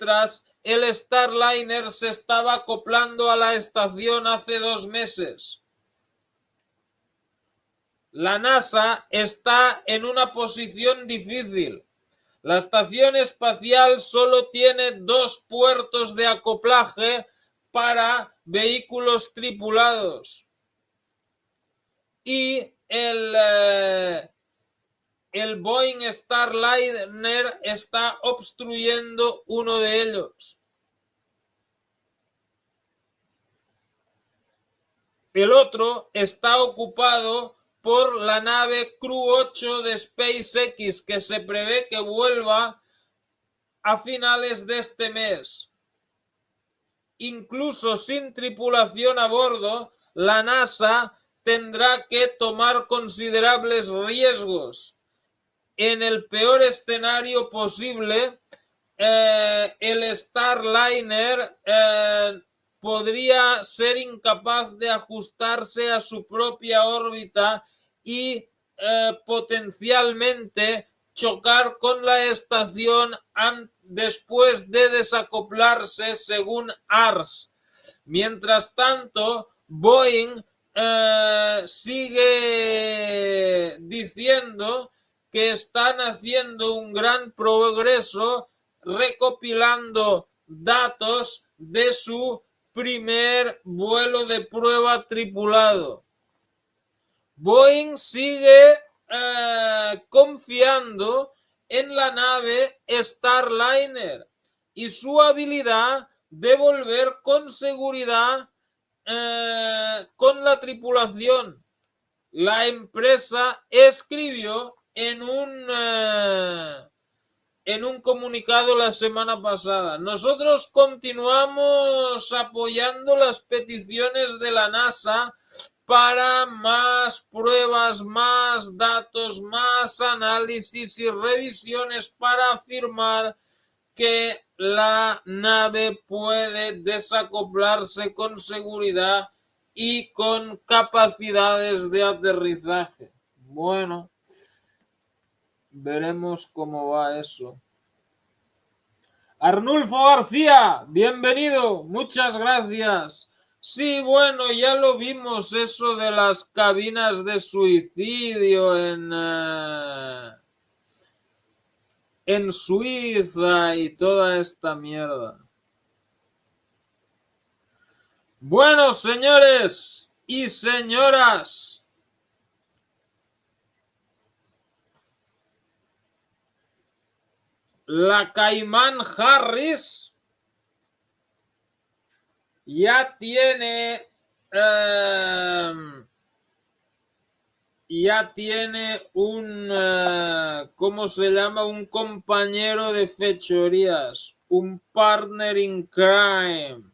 mientras el Starliner se estaba acoplando a la estación hace 2 meses. La NASA está en una posición difícil. La estación espacial solo tiene 2 puertos de acoplaje para vehículos tripulados. Y el Boeing Starliner está obstruyendo uno de ellos. El otro está ocupado por la nave Crew 8 de SpaceX, que se prevé que vuelva a finales de este mes. Incluso sin tripulación a bordo, la NASA tendrá que tomar considerables riesgos. En el peor escenario posible, el Starliner podría ser incapaz de ajustarse a su propia órbita y potencialmente chocar con la estación después de desacoplarse, según ARS. Mientras tanto, Boeing sigue diciendo que están haciendo un gran progreso recopilando datos de su primer vuelo de prueba tripulado. Boeing sigue confiando en la nave Starliner y su habilidad de volver con seguridad con la tripulación. La empresa escribió en un comunicado la semana pasada: nosotros continuamos apoyando las peticiones de la NASA para más pruebas, más datos, más análisis y revisiones para afirmar que la nave puede desacoplarse con seguridad y con capacidades de aterrizaje. Bueno, veremos cómo va eso. Arnulfo García, bienvenido, muchas gracias. Sí, bueno, ya lo vimos, eso de las cabinas de suicidio en Suiza y toda esta mierda. Bueno, señores y señoras, la Caimán Harris ya tiene un ¿cómo se llama? Un compañero de fechorías, un partner in crime.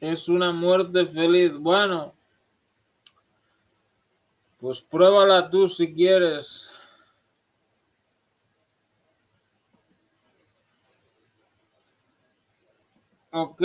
Es una muerte feliz. Bueno, pues pruébala tú si quieres. Ok.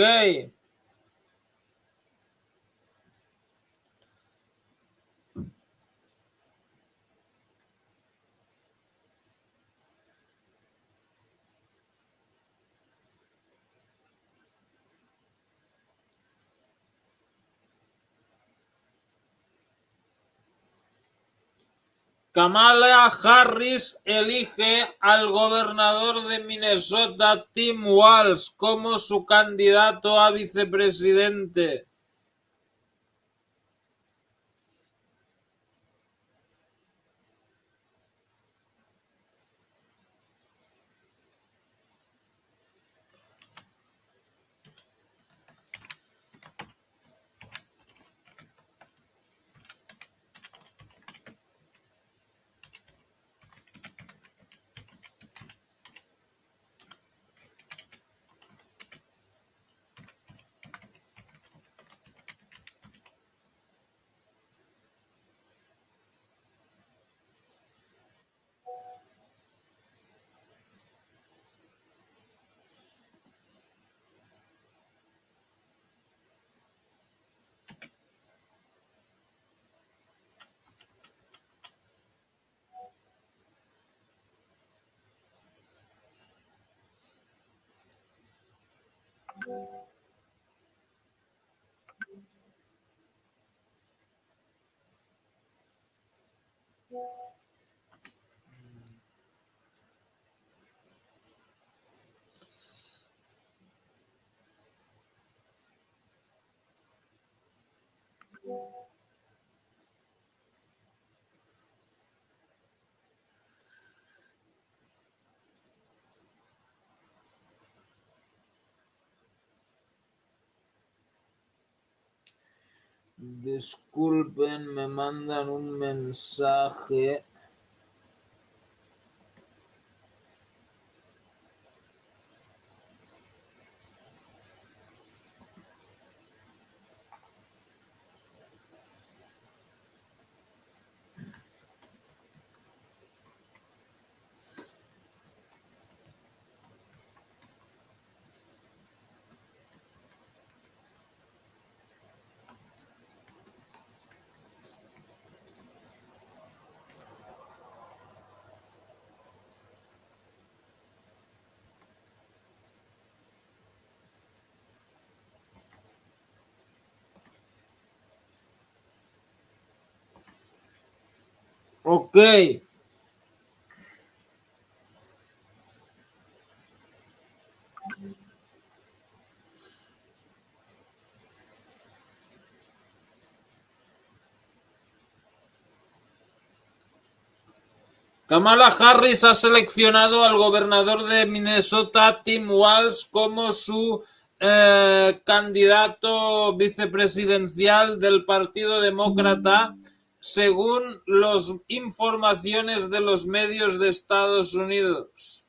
Kamala Harris elige al gobernador de Minnesota, Tim Walz, como su candidato a vicepresidente. Disculpen, me mandan un mensaje. Ok. Kamala Harris ha seleccionado al gobernador de Minnesota, Tim Walz, como su candidato vicepresidencial del Partido Demócrata, según las informaciones de los medios de Estados Unidos.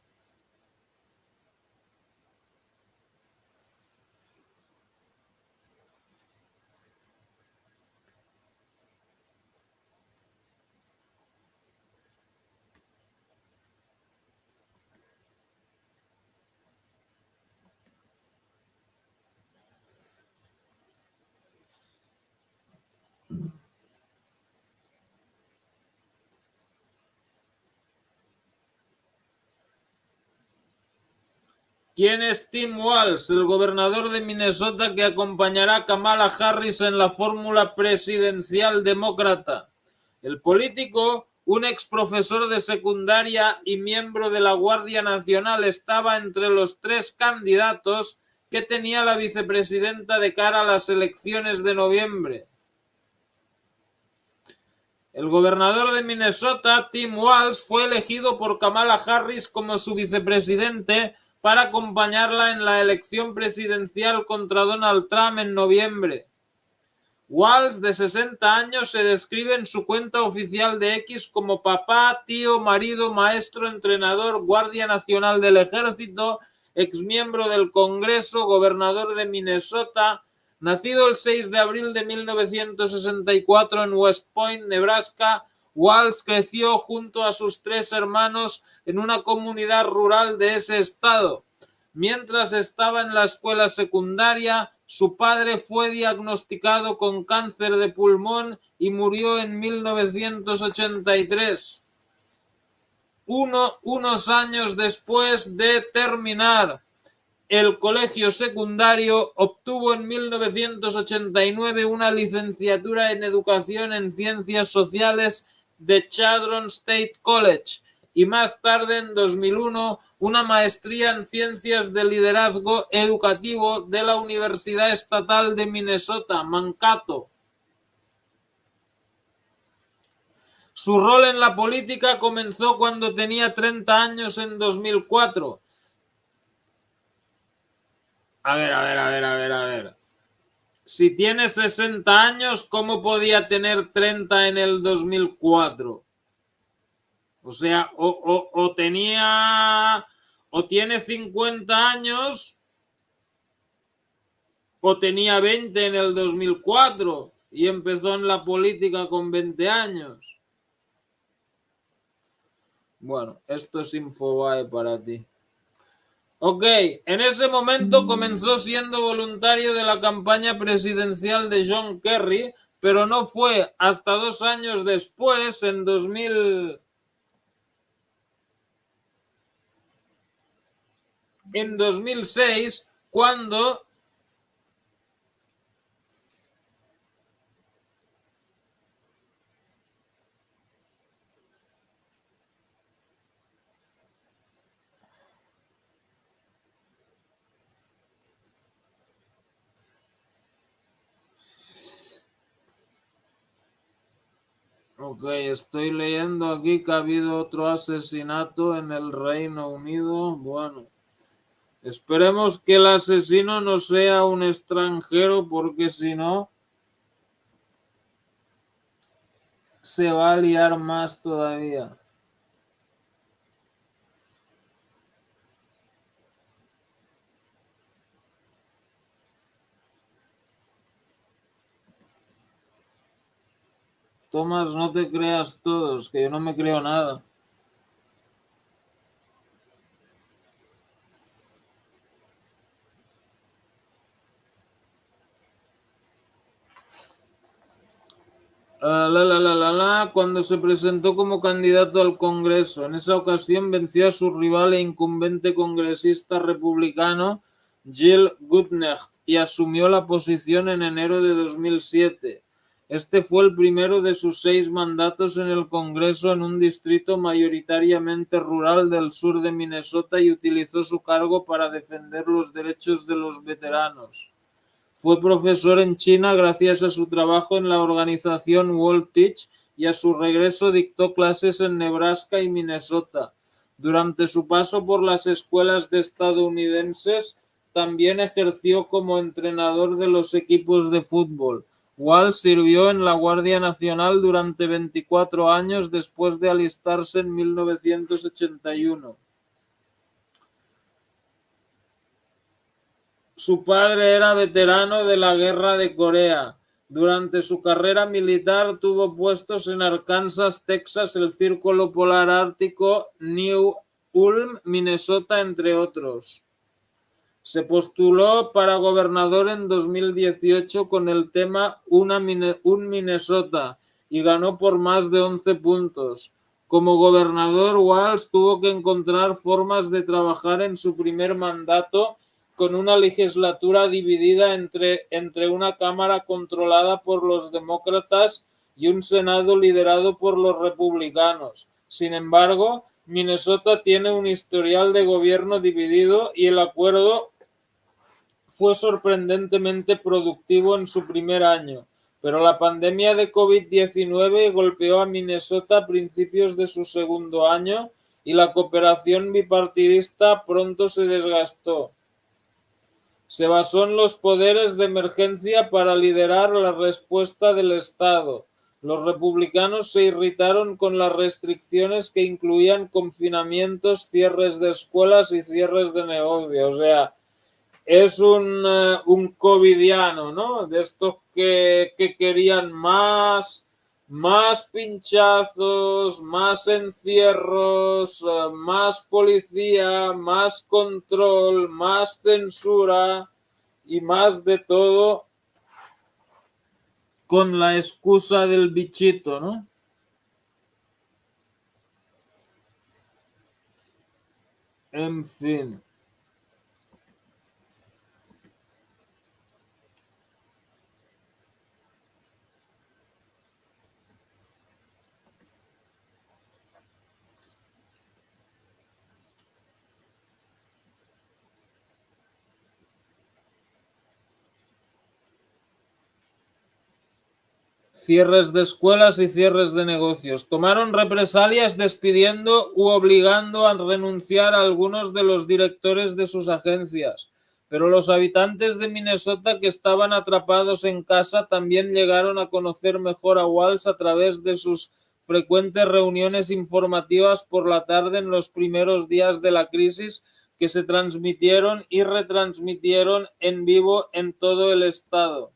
¿Quién es Tim Walz, el gobernador de Minnesota que acompañará a Kamala Harris en la fórmula presidencial demócrata? El político, un ex profesor de secundaria y miembro de la Guardia Nacional, estaba entre los tres candidatos que tenía la vicepresidenta de cara a las elecciones de noviembre. El gobernador de Minnesota, Tim Walz, fue elegido por Kamala Harris como su vicepresidente para acompañarla en la elección presidencial contra Donald Trump en noviembre. Walz, de 60 años, se describe en su cuenta oficial de X como papá, tío, marido, maestro, entrenador, guardia nacional del ejército, exmiembro del Congreso, gobernador de Minnesota. Nacido el 6 de abril de 1964 en West Point, Nebraska, Walz creció junto a sus tres hermanos en una comunidad rural de ese estado. Mientras estaba en la escuela secundaria, su padre fue diagnosticado con cáncer de pulmón y murió en 1983. Unos años después de terminar el colegio secundario, obtuvo en 1989 una licenciatura en Educación en Ciencias Sociales de Chadron State College y más tarde, en 2001, una maestría en Ciencias de Liderazgo Educativo de la Universidad Estatal de Minnesota, Mankato. Su rol en la política comenzó cuando tenía 30 años en 2004. A ver. Si tiene 60 años, ¿cómo podía tener 30 en el 2004? O sea, o tiene 50 años, o tenía 20 en el 2004 y empezó en la política con 20 años. Bueno, esto es Infobae para ti. Ok, en ese momento comenzó siendo voluntario de la campaña presidencial de John Kerry, pero no fue hasta 2 años después, en 2006, cuando Ok, estoy leyendo aquí que ha habido otro asesinato en el Reino Unido. Bueno, esperemos que el asesino no sea un extranjero, porque si no, se va a liar más todavía. Tomás, no te creas todos, que yo no me creo nada. Cuando se presentó como candidato al Congreso. En esa ocasión venció a su rival e incumbente congresista republicano Jill Gutnecht y asumió la posición en enero de 2007. Este fue el primero de sus 6 mandatos en el Congreso en un distrito mayoritariamente rural del sur de Minnesota, y utilizó su cargo para defender los derechos de los veteranos. Fue profesor en China gracias a su trabajo en la organización World Teach, y a su regreso dictó clases en Nebraska y Minnesota. Durante su paso por las escuelas de estadounidenses, también ejerció como entrenador de los equipos de fútbol. Wall sirvió en la Guardia Nacional durante 24 años después de alistarse en 1981. Su padre era veterano de la Guerra de Corea. Durante su carrera militar tuvo puestos en Arkansas, Texas, el Círculo Polar Ártico, New Ulm, Minnesota, entre otros. Se postuló para gobernador en 2018 con el tema Un Minnesota y ganó por más de 11 puntos. Como gobernador, Walz tuvo que encontrar formas de trabajar en su primer mandato, con una legislatura dividida entre una Cámara controlada por los demócratas y un Senado liderado por los republicanos. Sin embargo, Minnesota tiene un historial de gobierno dividido, y el acuerdo fue sorprendentemente productivo en su primer año, pero la pandemia de COVID-19 golpeó a Minnesota a principios de su segundo año, y la cooperación bipartidista pronto se desgastó. Se basó en los poderes de emergencia para liderar la respuesta del Estado. Los republicanos se irritaron con las restricciones, que incluían confinamientos, cierres de escuelas y cierres de negocios. O sea, es un covidiano, ¿no? De estos que querían más pinchazos, más encierros, más policía, más control, más censura y más de todo, con la excusa del bichito, ¿no? En fin. cierres de escuelas y cierres de negocios. Tomaron represalias despidiendo u obligando a renunciar a algunos de los directores de sus agencias. Pero los habitantes de Minnesota que estaban atrapados en casa también llegaron a conocer mejor a Walz a través de sus frecuentes reuniones informativas por la tarde en los primeros días de la crisis, que se transmitieron y retransmitieron en vivo en todo el estado.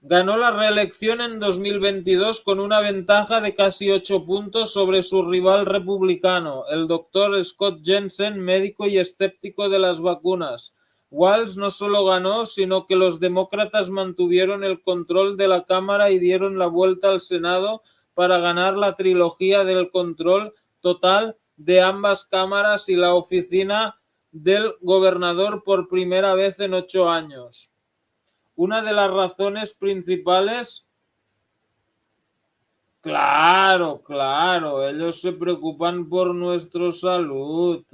Ganó la reelección en 2022 con una ventaja de casi 8 puntos sobre su rival republicano, el doctor Scott Jensen, médico y escéptico de las vacunas. Walz no solo ganó, sino que los demócratas mantuvieron el control de la Cámara y dieron la vuelta al Senado para ganar la trilogía del control total de ambas cámaras y la oficina del gobernador por primera vez en 8 años. Una de las razones principales, claro, ellos se preocupan por nuestra salud,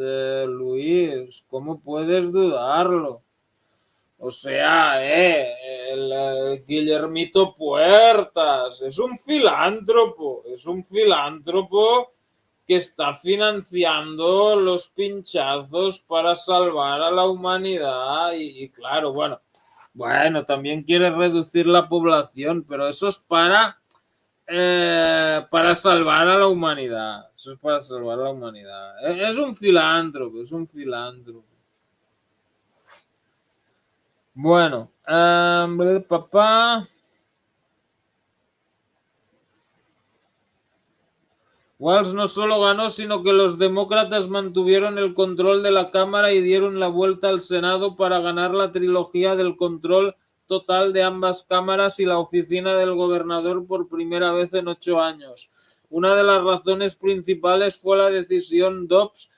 Luis, ¿cómo puedes dudarlo? O sea, el Guillermito Puertas es un filántropo que está financiando los pinchazos para salvar a la humanidad y claro, bueno, también quiere reducir la población, pero eso es para salvar a la humanidad. Eso es para salvar a la humanidad. Es un filántropo, es un filántropo. Bueno, papá. Walz no solo ganó, sino que los demócratas mantuvieron el control de la Cámara y dieron la vuelta al Senado para ganar la trilogía del control total de ambas cámaras y la oficina del gobernador por primera vez en 8 años. Una de las razones principales fue la decisión Dobbs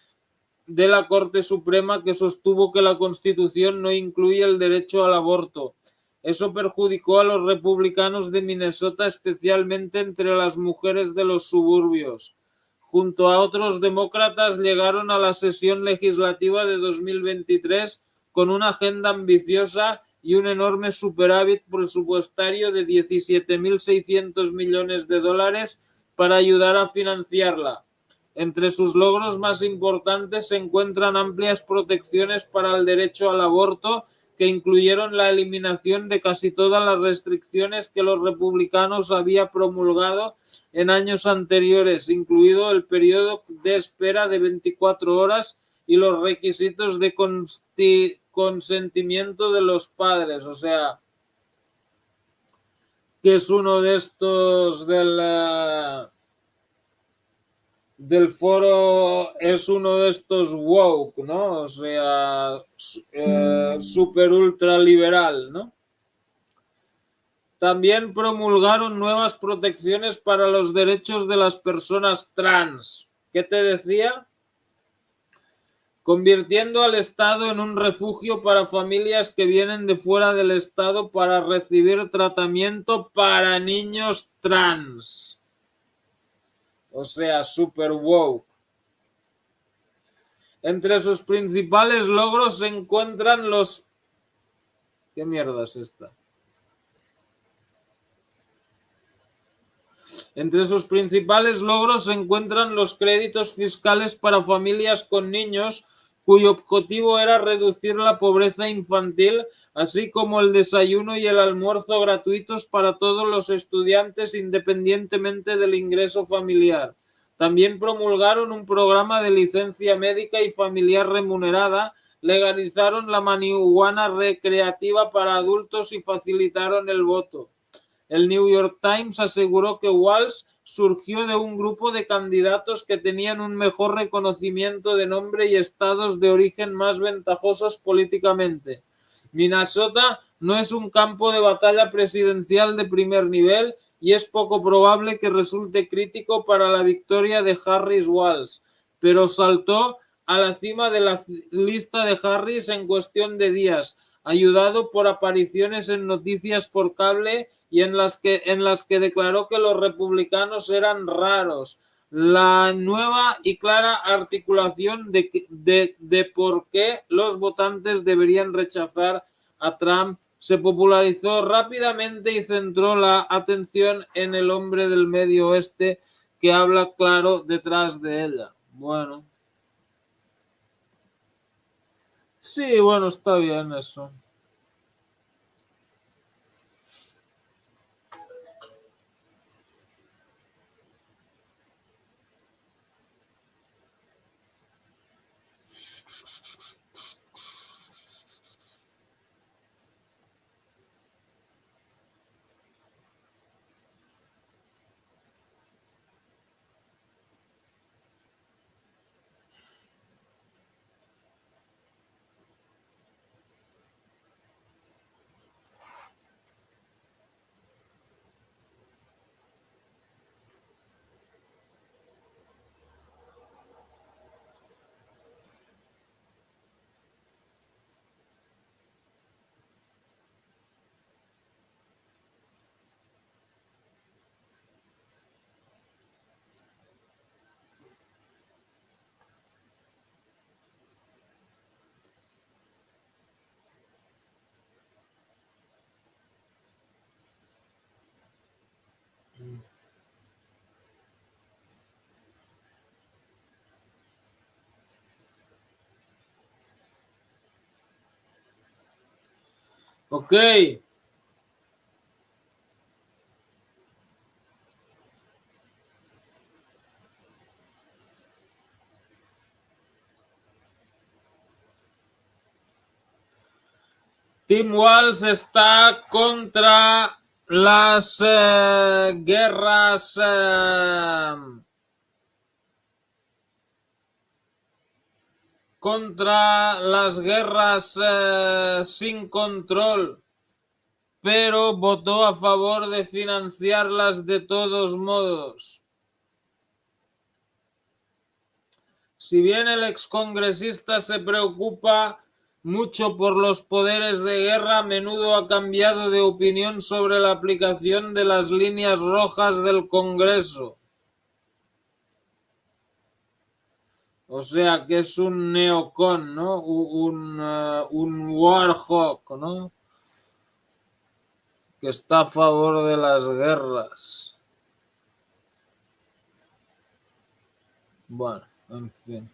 de la Corte Suprema, que sostuvo que la Constitución no incluye el derecho al aborto. Eso perjudicó a los republicanos de Minnesota, especialmente entre las mujeres de los suburbios. Junto a otros demócratas llegaron a la sesión legislativa de 2023 con una agenda ambiciosa y un enorme superávit presupuestario de 17.600 millones de dólares para ayudar a financiarla. Entre sus logros más importantes se encuentran amplias protecciones para el derecho al aborto, que incluyeron la eliminación de casi todas las restricciones que los republicanos habían promulgado en años anteriores, incluido el periodo de espera de 24 horas y los requisitos de consentimiento de los padres. O sea, que es uno de estos del foro, es uno de estos woke, ¿no? O sea, super ultra liberal, ¿no? También promulgaron nuevas protecciones para los derechos de las personas trans. ¿Qué te decía? Convirtiendo al Estado en un refugio para familias que vienen de fuera del Estado para recibir tratamiento para niños trans. O sea, super woke. Entre sus principales logros se encuentran los... ¿Qué mierda es esta? Entre sus principales logros se encuentran los créditos fiscales para familias con niños, cuyo objetivo era reducir la pobreza infantil, así como el desayuno y el almuerzo gratuitos para todos los estudiantes independientemente del ingreso familiar. También promulgaron un programa de licencia médica y familiar remunerada, legalizaron la marihuana recreativa para adultos y facilitaron el voto. El New York Times aseguró que Walz surgió de un grupo de candidatos que tenían un mejor reconocimiento de nombre y estados de origen más ventajosos políticamente. Minnesota no es un campo de batalla presidencial de primer nivel y es poco probable que resulte crítico para la victoria de Harris Walz, pero saltó a la cima de la lista de Harris en cuestión de días, ayudado por apariciones en noticias por cable y en las que declaró que los republicanos eran raros. La nueva y clara articulación de por qué los votantes deberían rechazar a Trump se popularizó rápidamente y centró la atención en el hombre del Medio Oeste que habla claro detrás de ella. Bueno. Sí, bueno, está bien eso. Ok. Tim Walz está contra las guerras sin control, pero votó a favor de financiarlas de todos modos. Si bien el excongresista se preocupa mucho por los poderes de guerra, a menudo ha cambiado de opinión sobre la aplicación de las líneas rojas del Congreso. O sea que es un neocon, ¿no? Un warhawk, ¿no? Que está a favor de las guerras. Bueno, en fin.